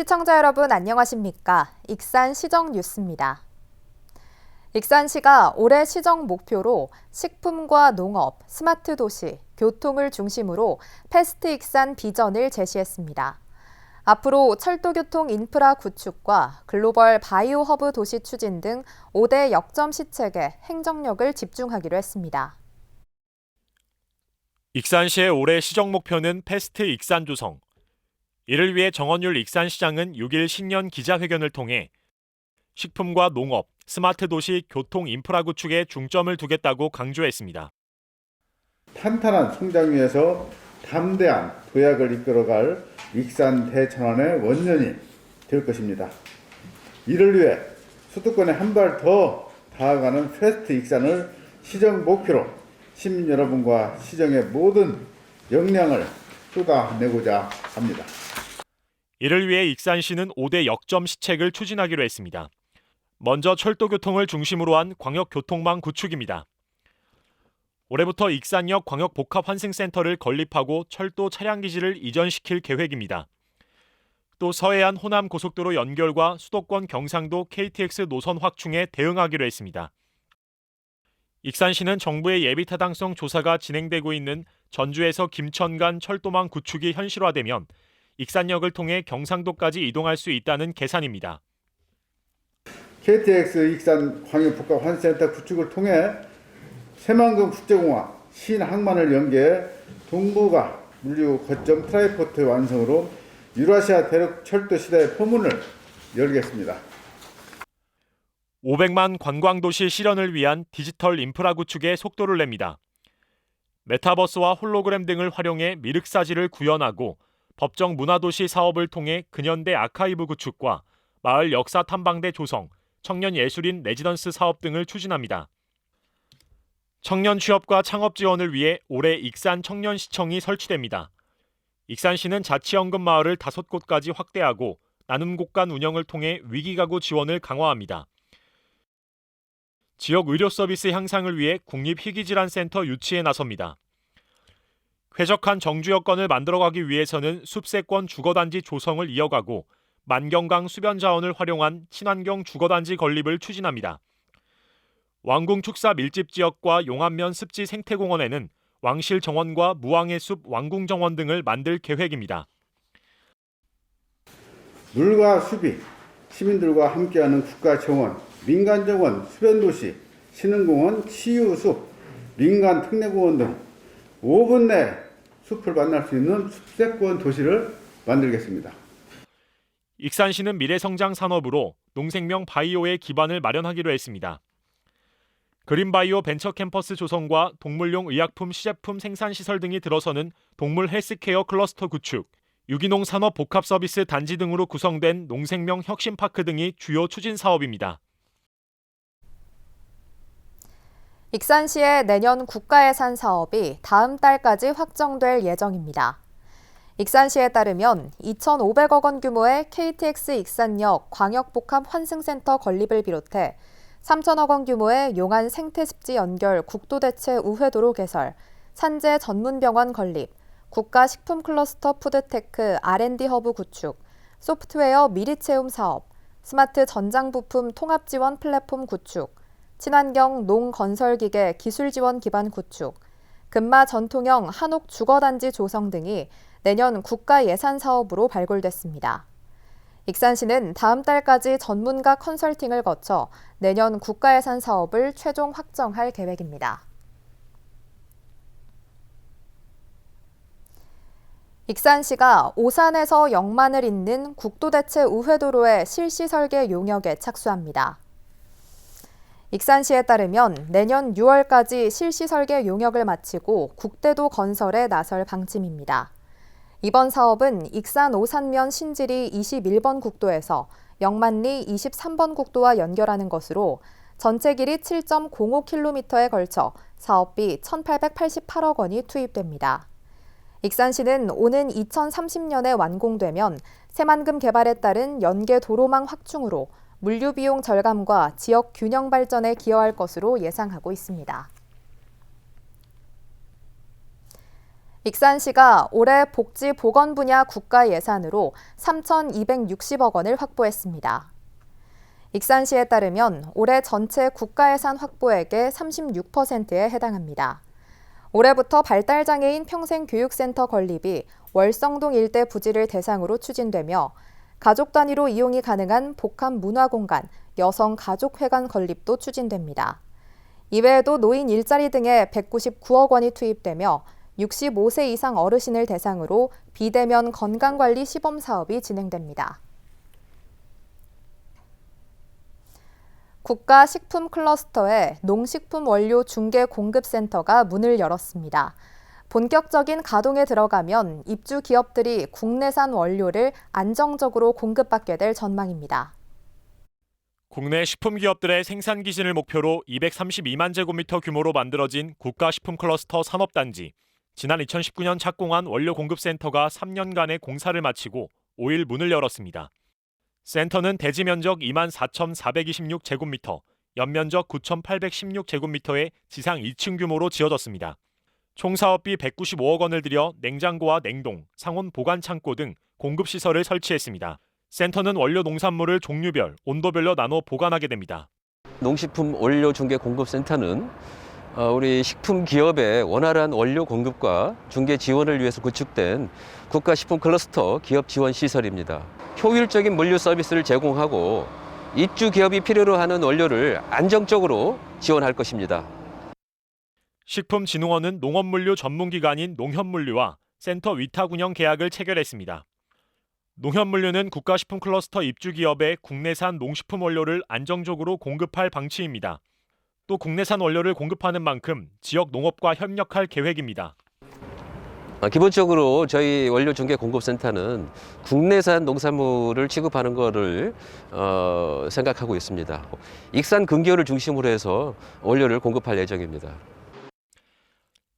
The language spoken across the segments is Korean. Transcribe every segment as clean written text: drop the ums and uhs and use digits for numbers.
시청자 여러분 안녕하십니까? 익산 시정 뉴스입니다. 익산시가 올해 시정 목표로 식품과 농업, 스마트 도시, 교통을 중심으로 패스트 익산 비전을 제시했습니다. 앞으로 철도교통 인프라 구축과 글로벌 바이오 허브 도시 추진 등 5대 역점 시책에 행정력을 집중하기로 했습니다. 익산시의 올해 시정 목표는 패스트 익산 조성. 이를 위해 정원율 익산시장은 6일 신년 기자회견을 통해 식품과 농업, 스마트 도시, 교통 인프라 구축에 중점을 두겠다고 강조했습니다. 탄탄한 성장 위에서 담대한 도약을 이끌어갈 익산 대천안의 원년이 될 것입니다. 이를 위해 수도권에 한 발 더 다가가는 패스트 익산을 시정 목표로 시민 여러분과 시정의 모든 역량을 쏟아내고자 합니다. 이를 위해 익산시는 5대 역점 시책을 추진하기로 했습니다. 먼저 철도교통을 중심으로 한 광역교통망 구축입니다. 올해부터 익산역 광역복합환승센터를 건립하고 철도 차량기지를 이전시킬 계획입니다. 또 서해안 호남고속도로 연결과 수도권 경상도 KTX 노선 확충에 대응하기로 했습니다. 익산시는 정부의 예비타당성 조사가 진행되고 있는 전주에서 김천 간 철도망 구축이 현실화되면 익산역을 통해 경상도까지 이동할 수 있다는 계산입니다. KTX 익산 광역복합환승센터 구축을 통해 새만금 국제공항, 신항만을 연계해 동부가 물류 거점 트라이포트 완성으로 유라시아 대륙 철도 시대의 포문을 열겠습니다. 500만 관광도시 실현을 위한 디지털 인프라 구축에 속도를 냅니다. 메타버스와 홀로그램 등을 활용해 미륵사지를 구현하고 법정 문화도시 사업을 통해 근현대 아카이브 구축과 마을 역사 탐방대 조성, 청년 예술인 레지던스 사업 등을 추진합니다. 청년 취업과 창업 지원을 위해 올해 익산 청년시청이 설치됩니다. 익산시는 자치연금 마을을 5곳까지 확대하고 나눔 곳간 운영을 통해 위기가구 지원을 강화합니다. 지역 의료 서비스 향상을 위해 국립희귀질환센터 유치에 나섭니다. 쾌적한 정주 여건을 만들어가기 위해서는 숲세권 주거단지 조성을 이어가고 만경강 수변 자원을 활용한 친환경 주거단지 건립을 추진합니다. 왕궁 축사 밀집 지역과 용안면 습지 생태공원에는 왕실 정원과 무왕의 숲 왕궁 정원 등을 만들 계획입니다. 물과 숲이 시민들과 함께하는 국가정원, 민간정원, 수변도시, 신흥공원, 치유숲, 민간 특례공원 등 5분 내 숲을 만날 수 있는 숲세권 도시를 만들겠습니다. 익산시는 미래성장 산업으로 농생명 바이오의 기반을 마련하기로 했습니다. 그린바이오 벤처캠퍼스 조성과 동물용 의약품 시제품 생산시설 등이 들어서는 동물 헬스케어 클러스터 구축, 유기농 산업 복합 서비스 단지 등으로 구성된 농생명 혁신파크 등이 주요 추진 사업입니다. 익산시의 내년 국가예산 사업이 다음 달까지 확정될 예정입니다. 익산시에 따르면 2,500억 원 규모의 KTX 익산역 광역복합환승센터 건립을 비롯해 3,000억 원 규모의 용안 생태습지 연결 국도대체 우회도로 개설, 산재 전문병원 건립, 국가식품클러스터 푸드테크 R&D 허브 구축, 소프트웨어 미리체험 사업, 스마트 전장부품 통합지원 플랫폼 구축, 친환경 농건설기계 기술지원 기반 구축, 금마 전통형 한옥 주거단지 조성 등이 내년 국가 예산 사업으로 발굴됐습니다. 익산시는 다음 달까지 전문가 컨설팅을 거쳐 내년 국가 예산 사업을 최종 확정할 계획입니다. 익산시가 오산에서 영만을 잇는 국도대체 우회도로의 실시 설계 용역에 착수합니다. 익산시에 따르면 내년 6월까지 실시 설계 용역을 마치고 국대도 건설에 나설 방침입니다. 이번 사업은 익산 오산면 신지리 21번 국도에서 영만리 23번 국도와 연결하는 것으로 전체 길이 7.05km에 걸쳐 사업비 1,888억 원이 투입됩니다. 익산시는 오는 2030년에 완공되면 새만금 개발에 따른 연계 도로망 확충으로 물류 비용 절감과 지역 균형 발전에 기여할 것으로 예상하고 있습니다. 익산시가 올해 복지보건 분야 국가 예산으로 3,260억 원을 확보했습니다. 익산시에 따르면 올해 전체 국가 예산 확보액의 36%에 해당합니다. 올해부터 발달장애인 평생교육센터 건립이 월성동 일대 부지를 대상으로 추진되며 가족 단위로 이용이 가능한 복합 문화공간, 여성가족회관 건립도 추진됩니다. 이외에도 노인 일자리 등에 199억 원이 투입되며 65세 이상 어르신을 대상으로 비대면 건강관리 시범 사업이 진행됩니다. 국가식품 클러스터의 농식품 원료 중개 공급센터가 문을 열었습니다. 본격적인 가동에 들어가면 입주 기업들이 국내산 원료를 안정적으로 공급받게 될 전망입니다. 국내 식품 기업들의 생산 기진을 목표로 232만 제곱미터 규모로 만들어진 국가식품 클러스터 산업단지. 지난 2019년 착공한 원료 공급센터가 3년간의 공사를 마치고 5일 문을 열었습니다. 센터는 대지 면적 24,426제곱미터, 연면적 9,816제곱미터의 지상 2층 규모로 지어졌습니다. 총 사업비 195억 원을 들여 냉장고와 냉동, 상온 보관 창고 등 공급시설을 설치했습니다. 센터는 원료 농산물을 종류별, 온도별로 나눠 보관하게 됩니다. 농식품 원료 중개 공급센터는 우리 식품 기업의 원활한 원료 공급과 중개 지원을 위해서 구축된 국가식품 클러스터 기업 지원 시설입니다. 효율적인 물류 서비스를 제공하고 입주 기업이 필요로 하는 원료를 안정적으로 지원할 것입니다. 식품진흥원은 농업물류 전문기관인 농협물류와 센터 위탁 운영 계약을 체결했습니다. 농협물류는 국가식품 클러스터 입주 기업에 국내산 농식품 원료를 안정적으로 공급할 방침입니다. 또 국내산 원료를 공급하는 만큼 지역 농업과 협력할 계획입니다. 기본적으로 저희 원료 중개 공급센터는 국내산 농산물을 취급하는 것을 생각하고 있습니다. 익산 근교를 중심으로 해서 원료를 공급할 예정입니다.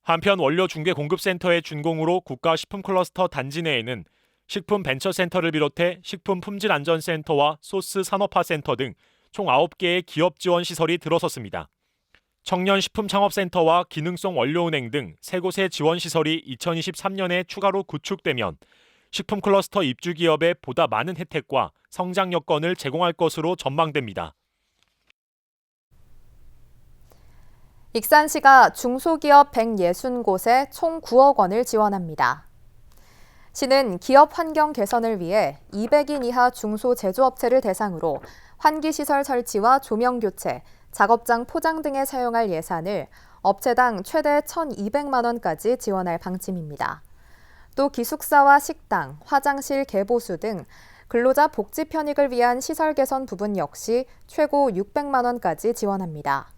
한편 원료 중개 공급센터의 준공으로 국가식품 클러스터 단지 내에는 식품 벤처센터를 비롯해 식품 품질안전센터와 소스 산업화센터 등 총 9개의 기업 지원 시설이 들어섰습니다. 청년식품창업센터와 기능성 원료은행 등 3곳의 지원 시설이 2023년에 추가로 구축되면 식품 클러스터 입주 기업에 보다 많은 혜택과 성장 여건을 제공할 것으로 전망됩니다. 익산시가 중소기업 160곳에 총 9억 원을 지원합니다. 시는 기업 환경 개선을 위해 200인 이하 중소제조업체를 대상으로 환기시설 설치와 조명 교체, 작업장 포장 등에 사용할 예산을 업체당 최대 1,200만 원까지 지원할 방침입니다. 또 기숙사와 식당, 화장실 개보수 등 근로자 복지 편익을 위한 시설 개선 부분 역시 최고 600만 원까지 지원합니다.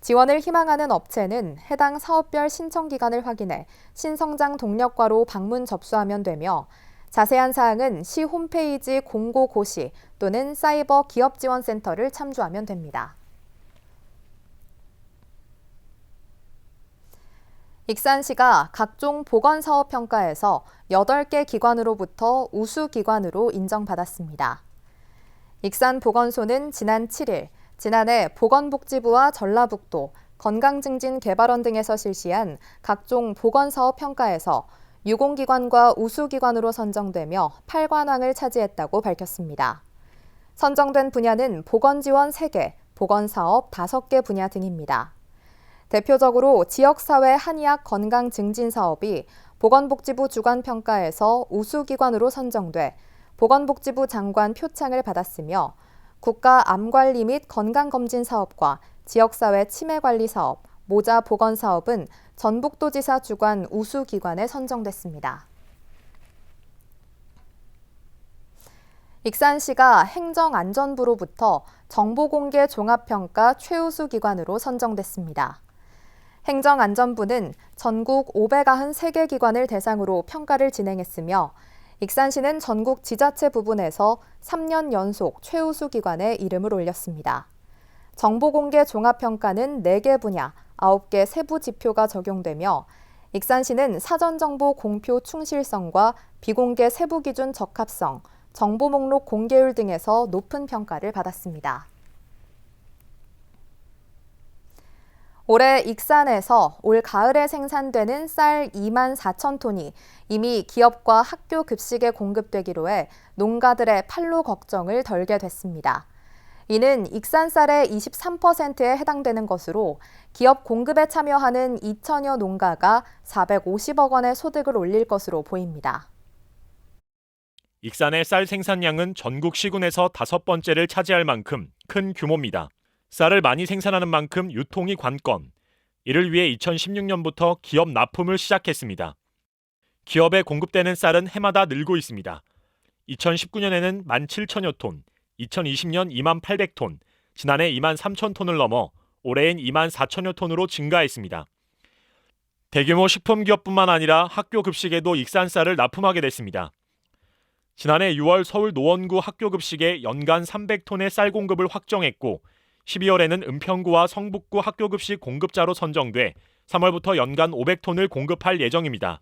지원을 희망하는 업체는 해당 사업별 신청 기간을 확인해 신성장 동력과로 방문 접수하면 되며 자세한 사항은 시 홈페이지 공고 고시 또는 사이버 기업지원센터를 참조하면 됩니다. 익산시가 각종 보건사업 평가에서 8개 기관으로부터 우수기관으로 인정받았습니다. 익산보건소는 지난 7일 지난해 보건복지부와 전라북도, 건강증진개발원 등에서 실시한 각종 보건사업 평가에서 유공기관과 우수기관으로 선정되며 8관왕을 차지했다고 밝혔습니다. 선정된 분야는 보건지원 3개, 보건사업 5개 분야 등입니다. 대표적으로 지역사회 한의학 건강증진사업이 보건복지부 주관평가에서 우수기관으로 선정돼 보건복지부 장관 표창을 받았으며 국가 암관리 및 건강검진 사업과 지역사회 치매관리 사업, 모자 보건 사업은 전북도지사 주관 우수기관에 선정됐습니다. 익산시가 행정안전부로부터 정보공개 종합평가 최우수 기관으로 선정됐습니다. 행정안전부는 전국 593개 기관을 대상으로 평가를 진행했으며 익산시는 전국 지자체 부분에서 3년 연속 최우수 기관에 이름을 올렸습니다. 정보공개 종합평가는 4개 분야, 9개 세부 지표가 적용되며 익산시는 사전정보 공표 충실성과 비공개 세부 기준 적합성, 정보 목록 공개율 등에서 높은 평가를 받았습니다. 올해 익산에서 올 가을에 생산되는 쌀 2만 4천 톤이 이미 기업과 학교 급식에 공급되기로 해 농가들의 판로 걱정을 덜게 됐습니다. 이는 익산 쌀의 23%에 해당되는 것으로 기업 공급에 참여하는 2천여 농가가 450억 원의 소득을 올릴 것으로 보입니다. 익산의 쌀 생산량은 전국 시군에서 5번째를 차지할 만큼 큰 규모입니다. 쌀을 많이 생산하는 만큼 유통이 관건. 이를 위해 2016년부터 기업 납품을 시작했습니다. 기업에 공급되는 쌀은 해마다 늘고 있습니다. 2019년에는 17,000여 톤, 2020년 28,800톤, 지난해 23,000톤을 넘어 올해엔 24,000여 톤으로 증가했습니다. 대규모 식품기업뿐만 아니라 학교 급식에도 익산 쌀을 납품하게 됐습니다. 지난해 6월 서울 노원구 학교 급식에 연간 300톤의 쌀 공급을 확정했고 12월에는 은평구와 성북구 학교 급식 공급자로 선정돼 3월부터 연간 500톤을 공급할 예정입니다.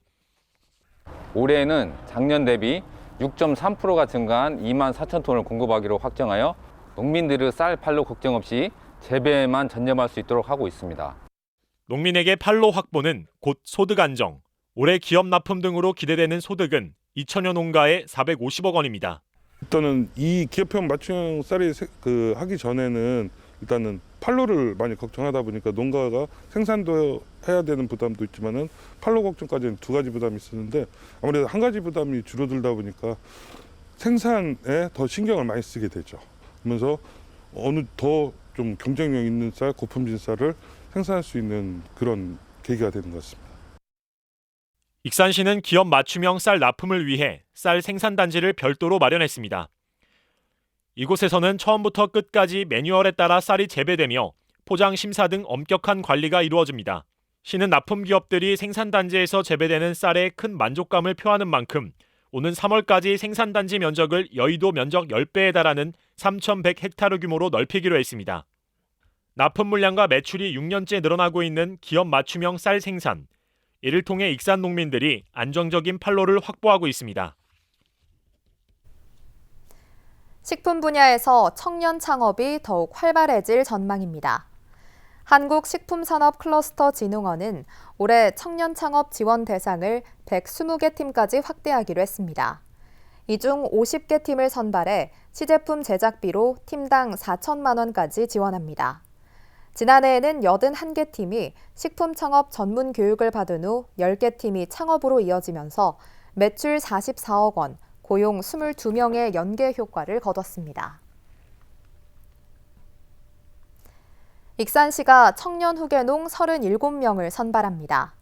올해는 작년 대비 6.3%가 증가한 2만 4천 톤을 공급하기로 확정하여 농민들의 쌀 판로 걱정 없이 재배에만 전념할 수 있도록 하고 있습니다. 농민에게 판로 확보는 곧 소득 안정. 올해 기업 납품 등으로 기대되는 소득은 2천여 농가에 450억 원입니다. 일단은 이 기업형 맞춤형 쌀이 하기 전에는 일단은 판로를 많이 걱정하다 보니까 농가가 생산도 해야 되는 부담도 있지만은 판로 걱정까지는 두 가지 부담이 있었는데 아무래도 한 가지 부담이 줄어들다 보니까 생산에 더 신경을 많이 쓰게 되죠. 그러면서 어느 더 좀 경쟁력 있는 쌀, 고품질 쌀을 생산할 수 있는 그런 계기가 되는 것 같습니다. 익산시는 기업 맞춤형 쌀 납품을 위해 쌀 생산단지를 별도로 마련했습니다. 이곳에서는 처음부터 끝까지 매뉴얼에 따라 쌀이 재배되며 포장 심사 등 엄격한 관리가 이루어집니다. 시는 납품 기업들이 생산단지에서 재배되는 쌀에 큰 만족감을 표하는 만큼 오는 3월까지 생산단지 면적을 여의도 면적 10배에 달하는 3,100헥타르 규모로 넓히기로 했습니다. 납품 물량과 매출이 6년째 늘어나고 있는 기업 맞춤형 쌀 생산. 이를 통해 익산 농민들이 안정적인 판로를 확보하고 있습니다. 식품 분야에서 청년 창업이 더욱 활발해질 전망입니다. 한국식품산업클러스터진흥원은 올해 청년 창업 지원 대상을 120개 팀까지 확대하기로 했습니다. 이 중 50개 팀을 선발해 시제품 제작비로 팀당 4천만 원까지 지원합니다. 지난해에는 81개 팀이 식품 창업 전문 교육을 받은 후 10개 팀이 창업으로 이어지면서 매출 44억 원, 고용 22명의 연계 효과를 거뒀습니다. 익산시가 청년 후계농 37명을 선발합니다.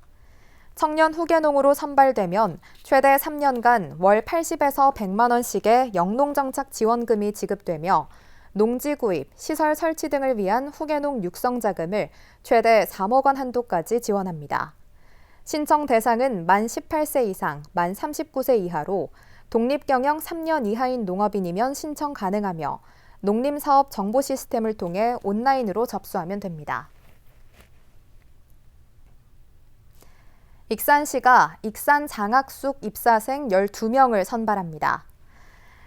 청년 후계농으로 선발되면 최대 3년간 월 80에서 100만 원씩의 영농정착 지원금이 지급되며 농지 구입, 시설 설치 등을 위한 후계농 육성 자금을 최대 3억 원 한도까지 지원합니다. 신청 대상은 만 18세 이상, 만 39세 이하로 독립경영 3년 이하인 농업인이면 신청 가능하며 농림사업 정보 시스템을 통해 온라인으로 접수하면 됩니다. 익산시가 익산 장학숙 입사생 12명을 선발합니다.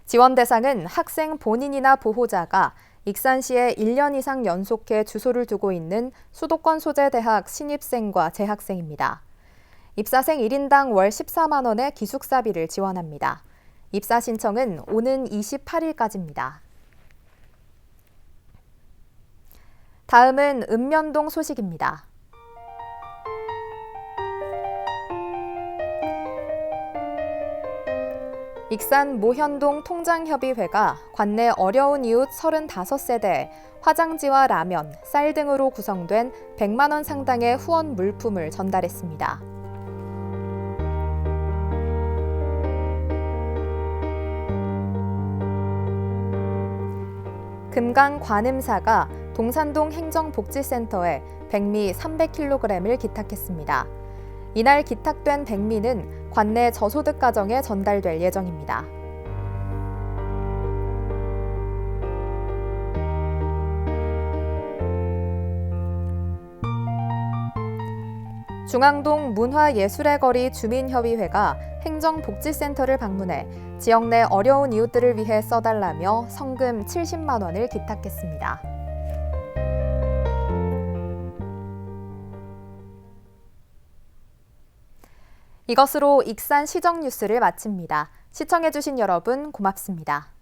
지원 대상은 학생 본인이나 보호자가 익산시에 1년 이상 연속해 주소를 두고 있는 수도권 소재 대학 신입생과 재학생입니다. 입사생 1인당 월 14만 원의 기숙사비를 지원합니다. 입사 신청은 오는 28일까지입니다. 다음은 읍면동 소식입니다. 익산 모현동 통장협의회가 관내 어려운 이웃 35세대에 화장지와 라면, 쌀 등으로 구성된 100만 원 상당의 후원 물품을 전달했습니다. 금강 관음사가 동산동 행정복지센터에 백미 300kg을 기탁했습니다. 이날 기탁된 백미는 관내 저소득 가정에 전달될 예정입니다. 중앙동 문화예술의 거리 주민협의회가 행정복지센터를 방문해 지역 내 어려운 이웃들을 위해 써달라며 성금 70만 원을 기탁했습니다. 이것으로 익산 시정 뉴스를 마칩니다. 시청해주신 여러분 고맙습니다.